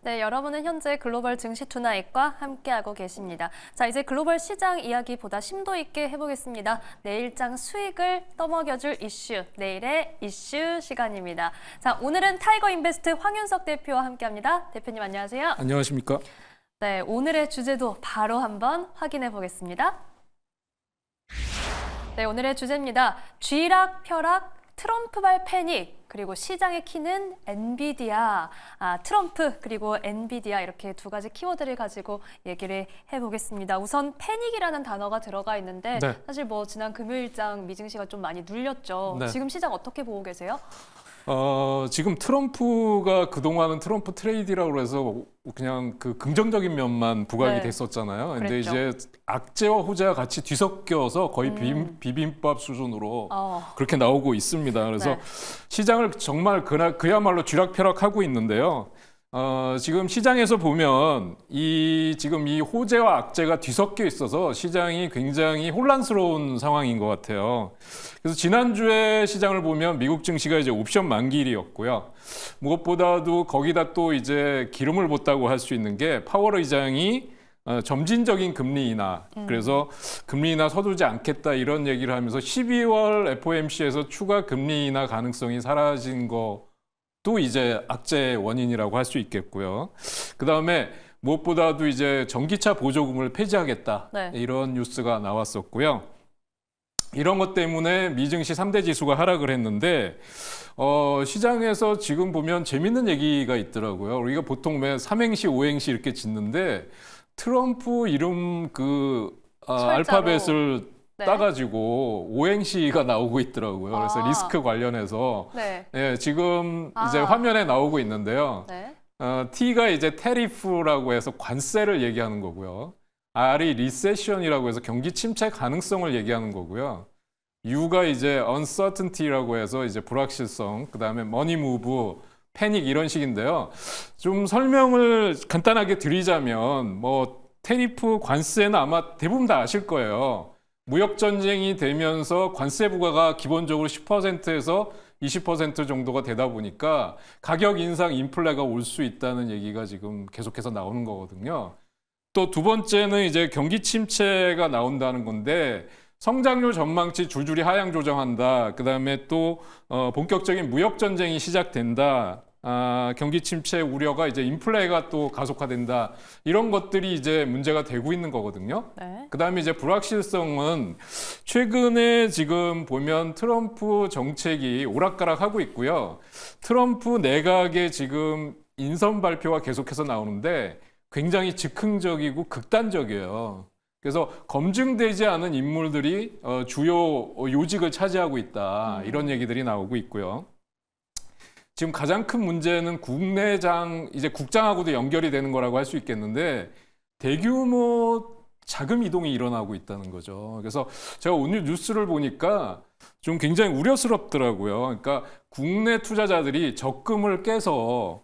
네, 여러분은 현재 글로벌 증시 투나잇과 함께하고 계십니다. 자, 이제 글로벌 시장 이야기보다 심도 있게 해보겠습니다. 내일장 수익을 떠먹여줄 이슈, 내일의 이슈 시간입니다. 자, 오늘은 타이거 인베스트 황윤석 대표와 함께합니다. 대표님 안녕하세요. 안녕하십니까? 네, 오늘의 주제도 바로 한번 확인해 보겠습니다. 네, 오늘의 주제입니다. 쥐락펴락 트럼프발 패닉, 그리고 시장의 키는 엔비디아, 트럼프 그리고 엔비디아 이렇게 두 가지 키워드를 가지고 얘기를 해보겠습니다. 우선 패닉이라는 단어가 들어가 있는데 네. 사실 뭐 지난 금요일장 미증시가 좀 많이 눌렸죠. 네. 지금 시장 어떻게 보고 계세요? 지금 트럼프가 그동안은 트럼프 트레이디라고 해서 그냥 그 긍정적인 면만 부각이 네. 됐었잖아요. 근데 그랬죠. 이제 악재와 호재가 같이 뒤섞여서 거의 비빔밥 수준으로 그렇게 나오고 있습니다. 그래서 네. 시장을 정말 그야말로 쥐락펴락하고 있는데요. 지금 시장에서 보면 지금 이 호재와 악재가 뒤섞여 있어서 시장이 굉장히 혼란스러운 상황인 것 같아요. 그래서 지난주에 시장을 보면 미국 증시가 이제 옵션 만기일이었고요. 무엇보다도 거기다 또 이제 기름을 붓다고 할 수 있는 게 파월 의장이 점진적인 금리 인하, 그래서 금리 인하 서두르지 않겠다 이런 얘기를 하면서 12월 FOMC에서 추가 금리 인하 가능성이 사라진 또 이제 악재의 원인이라고 할 수 있겠고요. 그다음에 무엇보다도 이제 전기차 보조금을 폐지하겠다. 네. 이런 뉴스가 나왔었고요. 이런 것 때문에 미증시 3대 지수가 하락을 했는데 시장에서 지금 보면 재밌는 얘기가 있더라고요. 우리가 보통 왜 삼행시, 오행시 이렇게 짓는데 트럼프 이름 알파벳을 네. 따가지고 오행시가 나오고 있더라고요. 그래서 아. 리스크 관련해서 네. 예, 지금 이제 화면에 나오고 있는데요. 네. T가 이제 테리프라고 해서 관세를 얘기하는 거고요. R이 리세션이라고 해서 경기 침체 가능성을 얘기하는 거고요. U가 이제 uncertainty라고 해서 이제 불확실성, 그다음에 money move, 패닉 이런 식인데요. 좀 설명을 간단하게 드리자면 뭐 테리프 관세는 아마 대부분 다 아실 거예요. 무역 전쟁이 되면서 관세 부과가 기본적으로 10%에서 20% 정도가 되다 보니까 가격 인상 인플레가 올 수 있다는 얘기가 지금 계속해서 나오는 거거든요. 또 두 번째는 이제 경기 침체가 나온다는 건데 성장률 전망치 줄줄이 하향 조정한다. 그다음에 또 본격적인 무역 전쟁이 시작된다. 경기 침체 우려가 이제 인플레가 또 가속화된다. 이런 것들이 이제 문제가 되고 있는 거거든요. 네. 그다음에 이제 불확실성은 최근에 지금 보면 트럼프 정책이 오락가락하고 있고요. 트럼프 내각의 지금 인선 발표가 계속해서 나오는데 굉장히 즉흥적이고 극단적이에요. 그래서 검증되지 않은 인물들이 주요 요직을 차지하고 있다. 이런 얘기들이 나오고 있고요. 지금 가장 큰 문제는 이제 국장하고도 연결이 되는 거라고 할 수 있겠는데 대규모 자금 이동이 일어나고 있다는 거죠. 그래서 제가 오늘 뉴스를 보니까 좀 굉장히 우려스럽더라고요. 그러니까 국내 투자자들이 적금을 깨서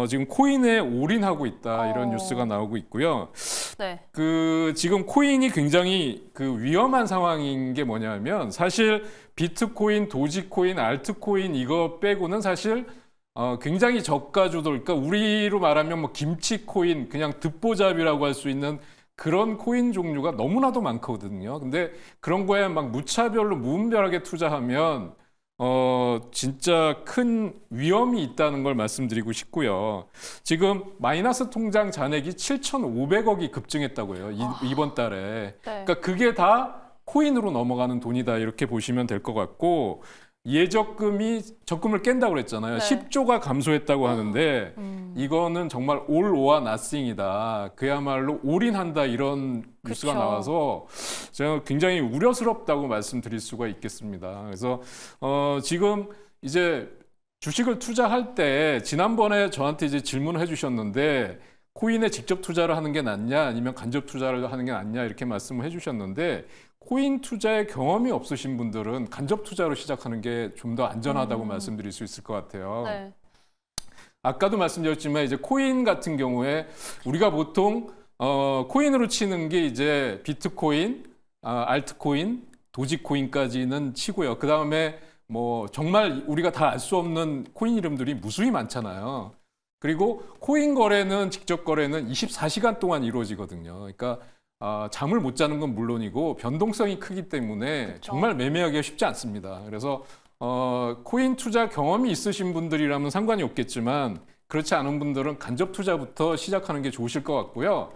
지금 코인에 올인하고 있다 이런 뉴스가 나오고 있고요. 네. 지금 코인이 굉장히 위험한 상황인 게 뭐냐면 사실 비트코인, 도지코인, 알트코인 이거 빼고는 사실 굉장히 저가주들, 그러니까 우리로 말하면 뭐 김치코인, 그냥 듣보잡이라고 할 수 있는 그런 코인 종류가 너무나도 많거든요. 근데 그런 거에 막 무차별로 무분별하게 투자하면 진짜 큰 위험이 있다는 걸 말씀드리고 싶고요. 지금 마이너스 통장 잔액이 7,500억이 급증했다고 해요. 이번 달에. 네. 그러니까 그게 다 코인으로 넘어가는 돈이다 이렇게 보시면 될 것 같고 적금을 깬다고 그랬잖아요. 네. 10조가 감소했다고 하는데 이거는 정말 all or nothing이다. 그야말로 올인한다 이런 뉴스가 그쵸. 나와서 제가 굉장히 우려스럽다고 말씀드릴 수가 있겠습니다. 그래서 지금 이제 주식을 투자할 때 지난번에 저한테 이제 질문을 해주셨는데 코인에 직접 투자를 하는 게 낫냐 아니면 간접 투자를 하는 게 낫냐 이렇게 말씀을 해주셨는데 코인 투자에 경험이 없으신 분들은 간접 투자로 시작하는 게 좀 더 안전하다고 말씀드릴 수 있을 것 같아요. 네. 아까도 말씀드렸지만 이제 코인 같은 경우에 우리가 보통 코인으로 치는 게 이제 비트코인, 알트코인, 도지코인까지는 치고요. 그 다음에 뭐 정말 우리가 다 알 수 없는 코인 이름들이 무수히 많잖아요. 그리고 코인 거래는 직접 거래는 24시간 동안 이루어지거든요. 그러니까 잠을 못 자는 건 물론이고 변동성이 크기 때문에 그렇죠. 정말 매매하기가 쉽지 않습니다. 그래서 코인 투자 경험이 있으신 분들이라면 상관이 없겠지만 그렇지 않은 분들은 간접 투자부터 시작하는 게 좋으실 것 같고요.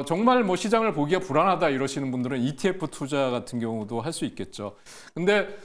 정말 뭐 시장을 보기가 불안하다 이러시는 분들은 ETF 투자 같은 경우도 할 수 있겠죠. 근데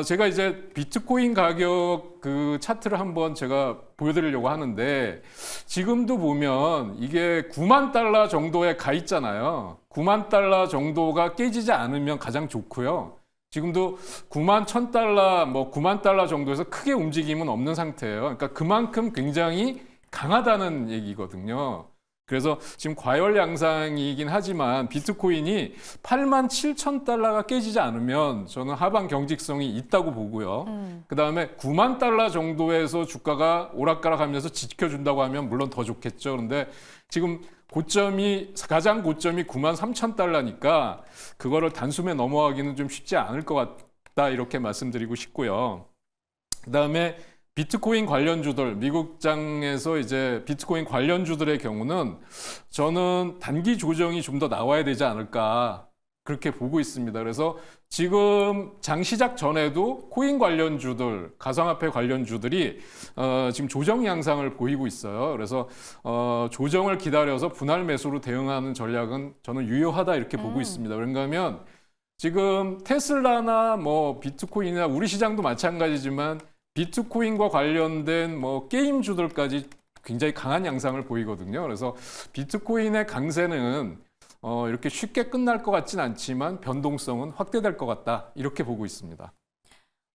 제가 이제 비트코인 가격 그 차트를 한번 제가 보여드리려고 하는데 지금도 보면 이게 9만 달러 정도에 가 있잖아요. 9만 달러 정도가 깨지지 않으면 가장 좋고요. 지금도 9만 1,000달러, 뭐 9만 달러 정도에서 크게 움직임은 없는 상태예요. 그러니까 그만큼 굉장히 강하다는 얘기거든요. 그래서 지금 과열 양상이긴 하지만 비트코인이 8만 7천 달러가 깨지지 않으면 저는 하방 경직성이 있다고 보고요. 그다음에 9만 달러 정도에서 주가가 오락가락하면서 지켜준다고 하면 물론 더 좋겠죠. 그런데 지금 가장 고점이 9만 3천 달러니까 그거를 단숨에 넘어가기는 좀 쉽지 않을 것 같다 이렇게 말씀드리고 싶고요. 그다음에 비트코인 관련주들, 미국장에서 이제 비트코인 관련주들의 경우는 저는 단기 조정이 좀 더 나와야 되지 않을까 그렇게 보고 있습니다. 그래서 지금 장 시작 전에도 코인 관련주들, 가상화폐 관련주들이 지금 조정 양상을 보이고 있어요. 그래서 조정을 기다려서 분할 매수로 대응하는 전략은 저는 유효하다 이렇게 보고 있습니다. 그런가 하면 지금 테슬라나 뭐 비트코인이나 우리 시장도 마찬가지지만 비트코인과 관련된 뭐 게임주들까지 굉장히 강한 양상을 보이거든요. 그래서 비트코인의 강세는 이렇게 쉽게 끝날 것 같진 않지만 변동성은 확대될 것 같다. 이렇게 보고 있습니다.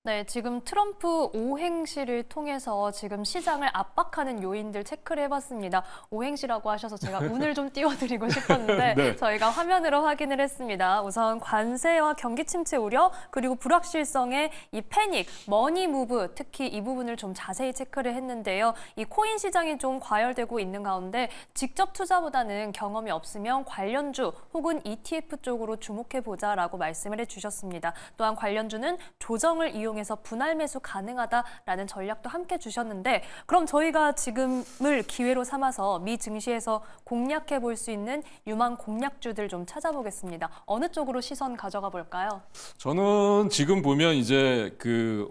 네, 지금 트럼프 오행시를 통해서 지금 시장을 압박하는 요인들 체크를 해봤습니다. 오행시라고 하셔서 제가 운을 좀 띄워드리고 싶었는데 네. 저희가 화면으로 확인을 했습니다. 우선 관세와 경기 침체 우려 그리고 불확실성의 이 패닉, 머니 무브 특히 이 부분을 좀 자세히 체크를 했는데요. 이 코인 시장이 좀 과열되고 있는 가운데 직접 투자보다는 경험이 없으면 관련주 혹은 ETF 쪽으로 주목해보자라고 말씀을 해주셨습니다. 또한 관련주는 조정을 이용해서 분할 매수 가능하다라는 전략도 함께 주셨는데 그럼 저희가 지금을 기회로 삼아서 미 증시에서 공략해 볼 수 있는 유망 공략주들 좀 찾아보겠습니다. 어느 쪽으로 시선 가져가 볼까요? 저는 지금 보면 이제 그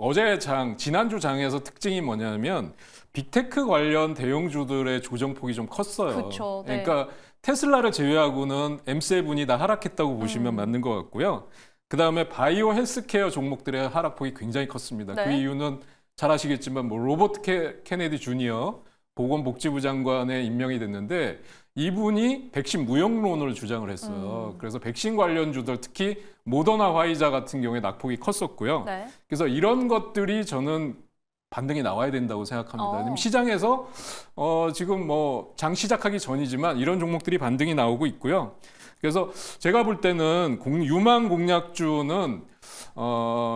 지난주 장에서 특징이 뭐냐면 빅테크 관련 대형주들의 조정폭이 좀 컸어요. 그쵸, 네. 그러니까 테슬라를 제외하고는 M7이 다 하락했다고 보시면 맞는 것 같고요. 그다음에 바이오 헬스케어 종목들의 하락폭이 굉장히 컸습니다. 네. 그 이유는 잘 아시겠지만 뭐 로버트 케네디 주니어 보건복지부 장관에 임명이 됐는데 이분이 백신 무용론을 주장을 했어요. 그래서 백신 관련주들 특히 모더나 화이자 같은 경우에 낙폭이 컸었고요. 네. 그래서 이런 것들이 저는 반등이 나와야 된다고 생각합니다. 왜냐면 시장에서 지금 뭐 장 시작하기 전이지만 이런 종목들이 반등이 나오고 있고요. 그래서 제가 볼 때는 유망 공략주는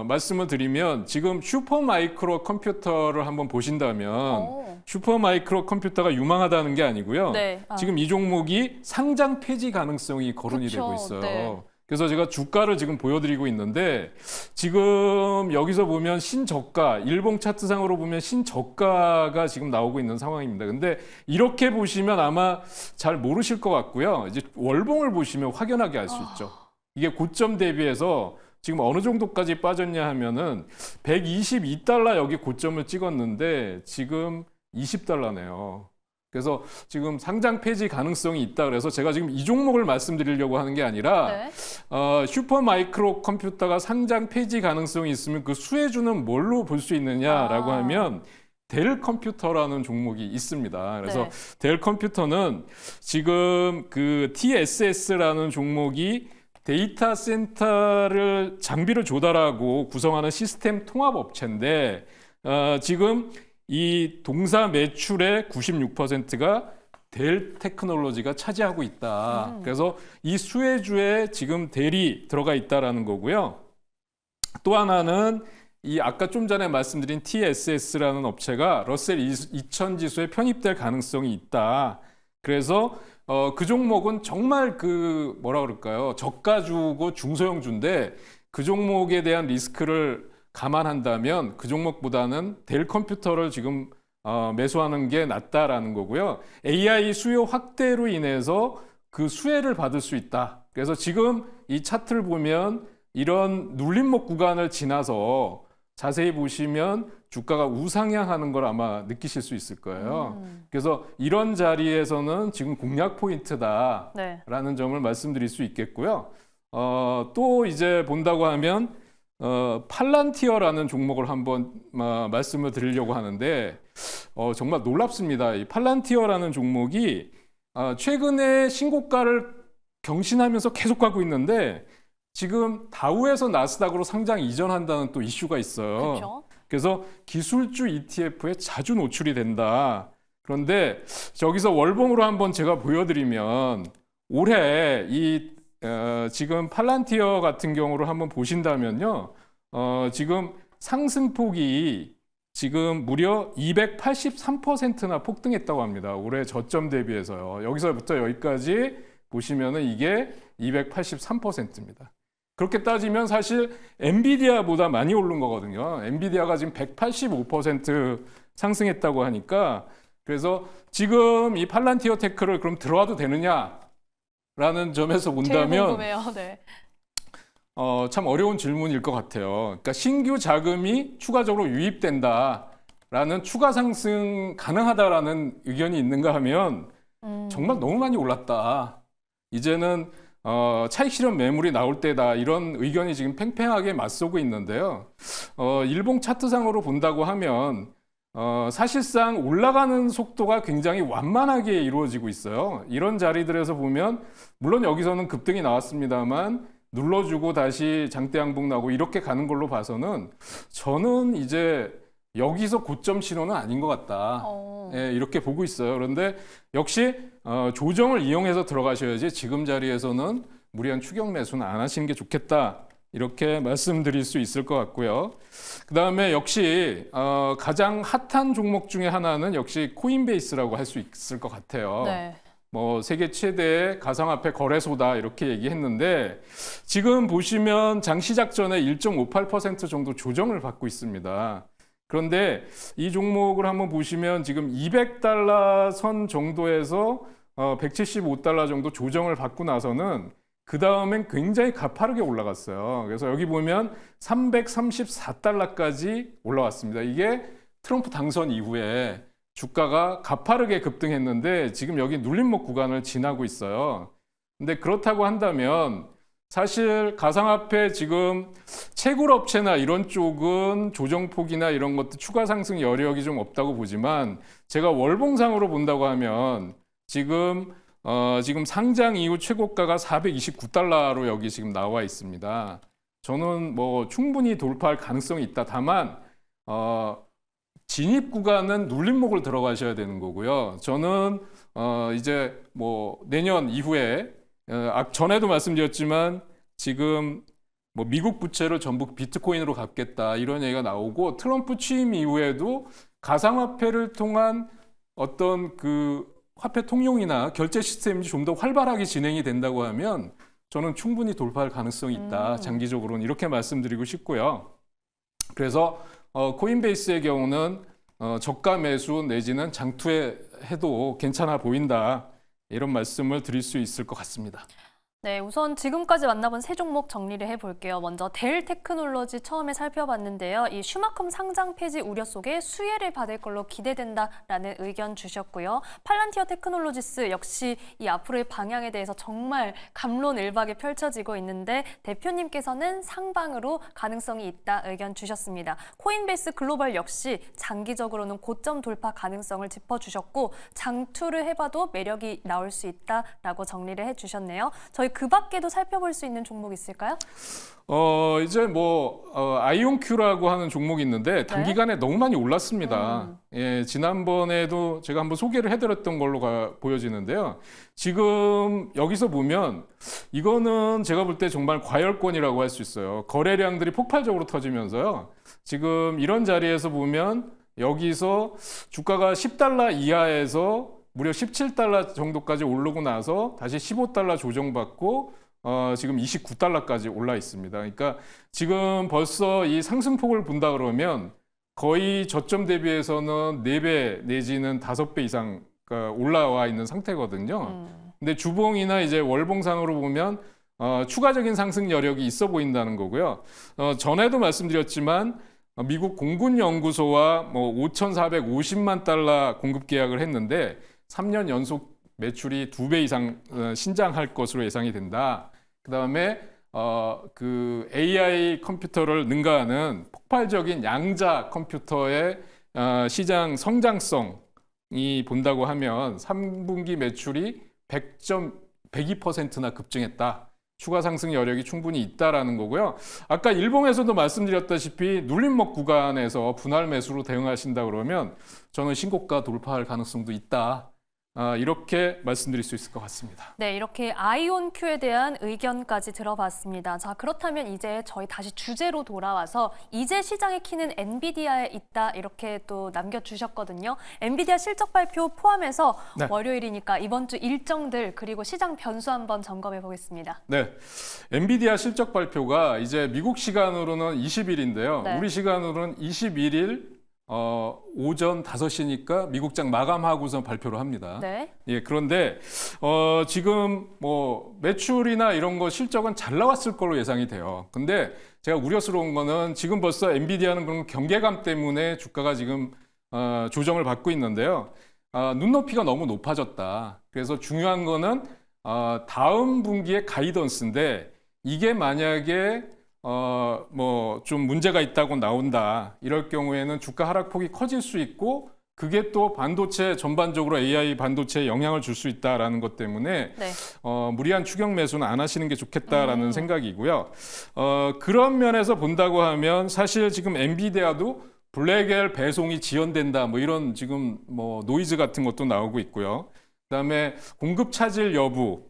말씀을 드리면 지금 슈퍼마이크로 컴퓨터를 한번 보신다면 슈퍼마이크로 컴퓨터가 유망하다는 게 아니고요. 네. 지금 이 종목이 상장 폐지 가능성이 거론이 그쵸, 되고 있어요. 네. 그래서 제가 주가를 지금 보여드리고 있는데 지금 여기서 보면 신저가, 일봉 차트상으로 보면 신저가가 지금 나오고 있는 상황입니다. 근데 이렇게 보시면 아마 잘 모르실 것 같고요. 이제 월봉을 보시면 확연하게 알 수 있죠. 이게 고점 대비해서 지금 어느 정도까지 빠졌냐 하면은 122달러 여기 고점을 찍었는데 지금 20달러네요. 그래서 지금 상장 폐지 가능성이 있다 그래서 제가 지금 이 종목을 말씀드리려고 하는 게 아니라 네. 슈퍼마이크로 컴퓨터가 상장 폐지 가능성이 있으면 그 수혜주는 뭘로 볼 수 있느냐라고 하면 델 컴퓨터라는 종목이 있습니다. 그래서 네. 델 컴퓨터는 지금 그 TSS라는 종목이 데이터 센터를 장비를 조달하고 구성하는 시스템 통합 업체인데 지금 이 동사 매출의 96%가 델 테크놀로지가 차지하고 있다. 그래서 이 수혜주에 지금 델이 들어가 있다라는 거고요. 또 하나는 이 아까 좀 전에 말씀드린 TSS라는 업체가 러셀 2000 지수에 편입될 가능성이 있다. 그래서 그 종목은 정말 그 뭐라 그럴까요? 저가주고 중소형주인데 그 종목에 대한 리스크를 감안한다면 그 종목보다는 델 컴퓨터를 지금 매수하는 게 낫다라는 거고요. AI 수요 확대로 인해서 그 수혜를 받을 수 있다. 그래서 지금 이 차트를 보면 이런 눌림목 구간을 지나서 자세히 보시면 주가가 우상향하는 걸 아마 느끼실 수 있을 거예요. 그래서 이런 자리에서는 지금 공략 포인트다라는 네. 점을 말씀드릴 수 있겠고요. 또 이제 본다고 하면 팔란티어라는 종목을 한번 말씀을 드리려고 하는데 정말 놀랍습니다. 이 팔란티어라는 종목이 최근에 신고가를 경신하면서 계속 가고 있는데 지금 다우에서 나스닥으로 상장 이전한다는 또 이슈가 있어요. 그렇죠. 그래서 기술주 ETF에 자주 노출이 된다. 그런데 저기서 월봉으로 한번 제가 보여드리면 올해 지금 팔란티어 같은 경우를 한번 보신다면요. 지금 상승폭이 지금 무려 283%나 폭등했다고 합니다. 올해 저점 대비해서요. 여기서부터 여기까지 보시면은 이게 283%입니다. 그렇게 따지면 사실 엔비디아보다 많이 오른 거거든요. 엔비디아가 지금 185% 상승했다고 하니까 그래서 지금 이 팔란티어 테크를 그럼 들어와도 되느냐라는 점에서 제일 본다면 궁금해요. 네. 참 어려운 질문일 것 같아요. 그러니까 신규 자금이 추가적으로 유입된다라는 추가 상승 가능하다라는 의견이 있는가 하면 정말 너무 많이 올랐다. 이제는 차익 실현 매물이 나올 때다. 이런 의견이 지금 팽팽하게 맞서고 있는데요. 일봉 차트상으로 본다고 하면 사실상 올라가는 속도가 굉장히 완만하게 이루어지고 있어요. 이런 자리들에서 보면 물론 여기서는 급등이 나왔습니다만 눌러주고 다시 장대 양봉 나고 이렇게 가는 걸로 봐서는 저는 이제 여기서 고점 신호는 아닌 것 같다. 예, 이렇게 보고 있어요. 그런데 역시 조정을 이용해서 들어가셔야지 지금 자리에서는 무리한 추격 매수는 안 하시는 게 좋겠다. 이렇게 말씀드릴 수 있을 것 같고요. 그 다음에 역시 가장 핫한 종목 중에 하나는 역시 코인베이스라고 할 수 있을 것 같아요. 네. 뭐 세계 최대의 가상화폐 거래소다 이렇게 얘기했는데 지금 보시면 장 시작 전에 1.58% 정도 조정을 받고 있습니다. 그런데 이 종목을 한번 보시면 지금 200달러 선 정도에서 175달러 정도 조정을 받고 나서는 그 다음엔 굉장히 가파르게 올라갔어요. 그래서 여기 보면 334달러까지 올라왔습니다. 이게 트럼프 당선 이후에 주가가 가파르게 급등했는데 지금 여기 눌림목 구간을 지나고 있어요. 근데 그렇다고 한다면 사실 가상화폐 지금 채굴업체나 이런 쪽은 조정폭이나 이런 것도 추가 상승 여력이 좀 없다고 보지만 제가 월봉상으로 본다고 하면 지금 상장 이후 최고가가 429달러로 여기 지금 나와 있습니다. 저는 뭐 충분히 돌파할 가능성이 있다. 다만 진입 구간은 눌림목을 들어가셔야 되는 거고요. 저는 이제 뭐 내년 이후에 전에도 말씀드렸지만 지금 뭐 미국 부채를 전부 비트코인으로 갚겠다 이런 얘기가 나오고 트럼프 취임 이후에도 가상화폐를 통한 어떤 그 화폐 통용이나 결제 시스템이 좀 더 활발하게 진행이 된다고 하면 저는 충분히 돌파할 가능성이 있다. 장기적으로는 이렇게 말씀드리고 싶고요. 그래서 코인베이스의 경우는 저가 매수 내지는 장투해도 괜찮아 보인다. 이런 말씀을 드릴 수 있을 것 같습니다. 네, 우선 지금까지 만나본 세 종목 정리를 해볼게요. 먼저 델 테크놀로지 처음에 살펴봤는데요. 이 슈마컴 상장 폐지 우려 속에 수혜를 받을 걸로 기대된다라는 의견 주셨고요. 팔란티어 테크놀로지스 역시 이 앞으로의 방향에 대해서 정말 갑론을박이 펼쳐지고 있는데 대표님께서는 상방으로 가능성이 있다 의견 주셨습니다. 코인베이스 글로벌 역시 장기적으로는 고점 돌파 가능성을 짚어주셨고 장투를 해봐도 매력이 나올 수 있다라고 정리를 해주셨네요. 저희 그 밖에도 살펴볼 수 있는 종목 있을까요? 이제 아이온큐라고 하는 종목이 있는데 단기간에 너무 많이 올랐습니다. 예, 지난번에도 제가 한번 소개를 해드렸던 걸로 보여지는데요. 지금 여기서 보면 이거는 제가 볼 때 정말 과열권이라고 할 수 있어요. 거래량들이 폭발적으로 터지면서요. 지금 이런 자리에서 보면 여기서 주가가 10달러 이하에서 무려 17달러 정도까지 오르고 나서 다시 15달러 조정받고 지금 29달러까지 올라 있습니다. 그러니까 지금 벌써 이 상승폭을 본다 그러면 거의 저점 대비해서는 4배 내지는 5배 이상 올라와 있는 상태거든요. 근데 주봉이나 이제 월봉상으로 보면 추가적인 상승 여력이 있어 보인다는 거고요. 전에도 말씀드렸지만 미국 공군연구소와 뭐 5,450만 달러 공급 계약을 했는데 3년 연속 매출이 2배 이상 신장할 것으로 예상이 된다. 그다음에 그 AI 컴퓨터를 능가하는 폭발적인 양자 컴퓨터의 시장 성장성이 본다고 하면 3분기 매출이 102%나 급증했다. 추가 상승 여력이 충분히 있다라는 거고요. 아까 일봉에서도 말씀드렸다시피 눌림목 구간에서 분할 매수로 대응하신다 그러면 저는 신고가 돌파할 가능성도 있다. 이렇게 말씀드릴 수 있을 것 같습니다. 네, 이렇게 아이온큐에 대한 의견까지 들어봤습니다. 자, 그렇다면 이제 저희 다시 주제로 돌아와서 이제 시장의 키는 엔비디아에 있다 이렇게 또 남겨주셨거든요. 엔비디아 실적 발표 포함해서 네. 월요일이니까 이번 주 일정들 그리고 시장 변수 한번 점검해 보겠습니다. 네, 엔비디아 실적 발표가 이제 미국 시간으로는 20일인데요. 네. 우리 시간으로는 21일 오전 5시니까 미국장 마감하고서 발표를 합니다. 네. 예, 그런데 지금 뭐 매출이나 이런 거 실적은 잘 나왔을 걸로 예상이 돼요. 근데 제가 우려스러운 거는 지금 벌써 엔비디아는 그런 경계감 때문에 주가가 지금 조정을 받고 있는데요. 눈높이가 너무 높아졌다. 그래서 중요한 거는 다음 분기의 가이던스인데 이게 만약에 뭐 좀 문제가 있다고 나온다. 이럴 경우에는 주가 하락폭이 커질 수 있고 그게 또 반도체 전반적으로 AI 반도체에 영향을 줄 수 있다라는 것 때문에 네. 무리한 추격 매수는 안 하시는 게 좋겠다라는 생각이고요. 그런 면에서 본다고 하면 사실 지금 엔비디아도 블랙엘 배송이 지연된다. 뭐 이런 지금 뭐 노이즈 같은 것도 나오고 있고요. 그다음에 공급 차질 여부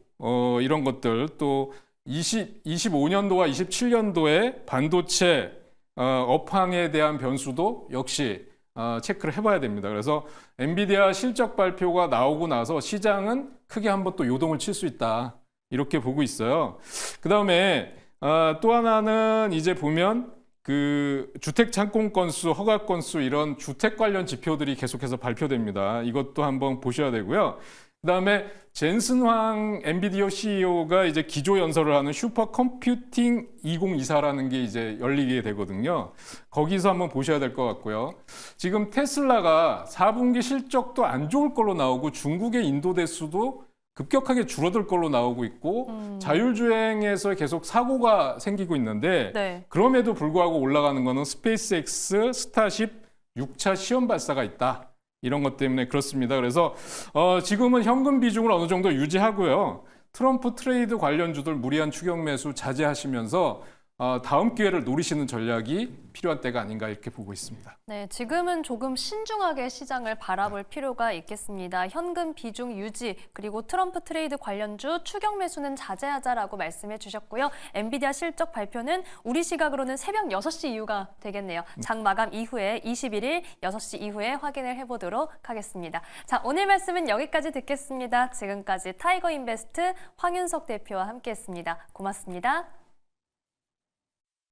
이런 것들 또 25년도와 27년도에 반도체 업황에 대한 변수도 역시 체크를 해봐야 됩니다. 그래서 엔비디아 실적 발표가 나오고 나서 시장은 크게 한번 또 요동을 칠 수 있다. 이렇게 보고 있어요. 그 다음에 또 하나는 이제 보면 그 주택 착공 건수, 허가 건수 이런 주택 관련 지표들이 계속해서 발표됩니다. 이것도 한번 보셔야 되고요. 그다음에 젠슨 황 엔비디아 CEO가 이제 기조 연설을 하는 슈퍼 컴퓨팅 2024라는 게 이제 열리게 되거든요. 거기서 한번 보셔야 될 것 같고요. 지금 테슬라가 4분기 실적도 안 좋을 걸로 나오고 중국의 인도 대수도 급격하게 줄어들 걸로 나오고 있고 자율주행에서 계속 사고가 생기고 있는데 네. 그럼에도 불구하고 올라가는 거는 스페이스X 스타쉽 6차 시험 발사가 있다. 이런 것 때문에 그렇습니다. 그래서 지금은 현금 비중을 어느 정도 유지하고요. 트럼프 트레이드 관련주들 무리한 추격 매수 자제하시면서 다음 기회를 노리시는 전략이 필요한 때가 아닌가 이렇게 보고 있습니다. 네, 지금은 조금 신중하게 시장을 바라볼 필요가 있겠습니다. 현금 비중 유지 그리고 트럼프 트레이드 관련주 추격 매수는 자제하자라고 말씀해 주셨고요. 엔비디아 실적 발표는 우리 시각으로는 새벽 6시 이후가 되겠네요. 장 마감 이후에 21일 6시 이후에 확인을 해보도록 하겠습니다. 자, 오늘 말씀은 여기까지 듣겠습니다. 지금까지 타이거 인베스트 황윤석 대표와 함께했습니다. 고맙습니다.